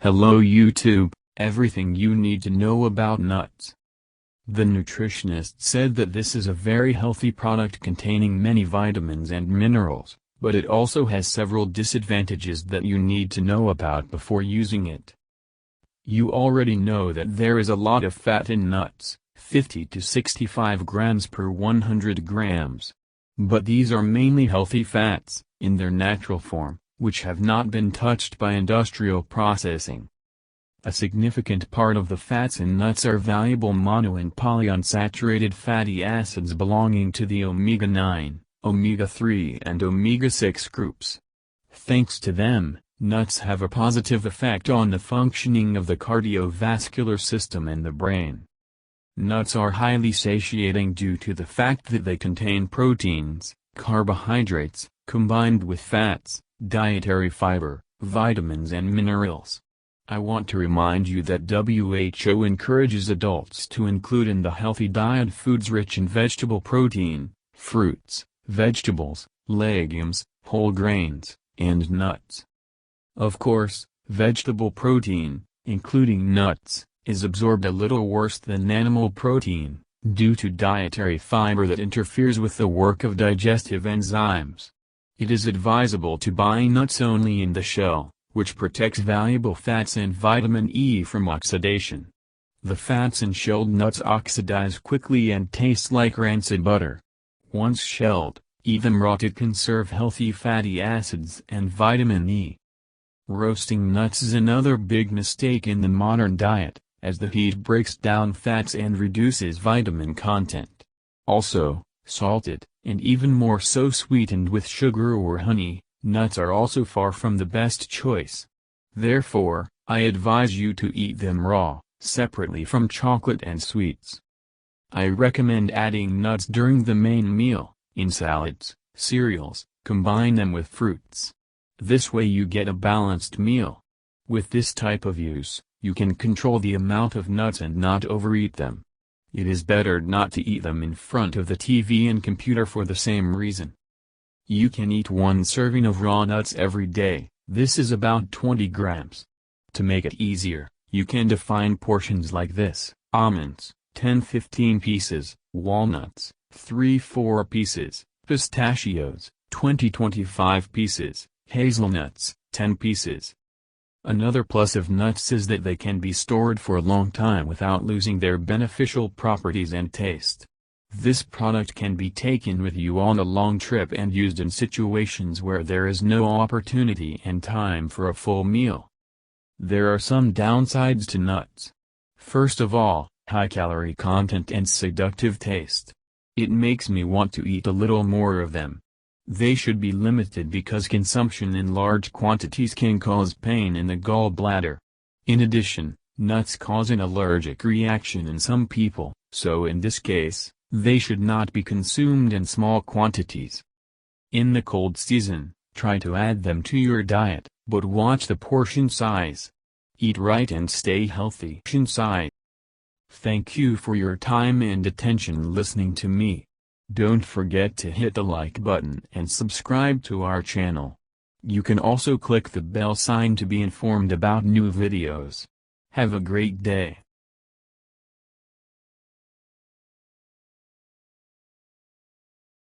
Hello YouTube, everything you need to know about nuts. The nutritionist said that this is a very healthy product containing many vitamins and minerals, but it also has several disadvantages that you need to know about before using it. You already know that there is a lot of fat in nuts, 50 to 65 grams per 100 grams. But these are mainly healthy fats, in their natural form, which have not been touched by industrial processing. A significant part of the fats in nuts are valuable mono and polyunsaturated fatty acids belonging to the omega-9, omega-3 and omega-6 groups. Thanks to them, nuts have a positive effect on the functioning of the cardiovascular system and the brain. Nuts are highly satiating due to the fact that they contain proteins, carbohydrates, combined with fats, dietary fiber, vitamins and minerals. I want to remind you that WHO encourages adults to include in the healthy diet foods rich in vegetable protein, fruits, vegetables, legumes, whole grains, and nuts. Of course, vegetable protein, including nuts, is absorbed a little worse than animal protein, due to dietary fiber that interferes with the work of digestive enzymes. It is advisable to buy nuts only in the shell, which protects valuable fats and vitamin E from oxidation. The fats in shelled nuts oxidize quickly and taste like rancid butter. Once shelled, eat them raw to conserve healthy fatty acids and vitamin E. Roasting nuts is another big mistake in the modern diet, as the heat breaks down fats and reduces vitamin content. Also, salted, and even more so sweetened with sugar or honey, nuts are also far from the best choice. Therefore, I advise you to eat them raw, separately from chocolate and sweets. I recommend adding nuts during the main meal, in salads, cereals, combine them with fruits. This way you get a balanced meal. With this type of use, you can control the amount of nuts and not overeat them. It is better not to eat them in front of the TV and computer for the same reason. You can eat one serving of raw nuts every day, this is about 20 grams. To make it easier, you can define portions like this: almonds, 10-15 pieces, walnuts, 3-4 pieces, pistachios, 20-25 pieces, hazelnuts, 10 pieces. Another plus of nuts is that they can be stored for a long time without losing their beneficial properties and taste. This product can be taken with you on a long trip and used in situations where there is no opportunity and time for a full meal. There are some downsides to nuts. First of all, high calorie content and seductive taste. It makes me want to eat a little more of them. They should be limited because consumption in large quantities can cause pain in the gallbladder. In addition, nuts cause an allergic reaction in some people, so in this case, they should not be consumed in small quantities. In the cold season, try to add them to your diet, but watch the portion size. Eat right and stay healthy. Thank you for your time and attention listening to me. Don't forget to hit the like button and subscribe to our channel. You can also click the bell sign to be informed about new videos. Have a great day.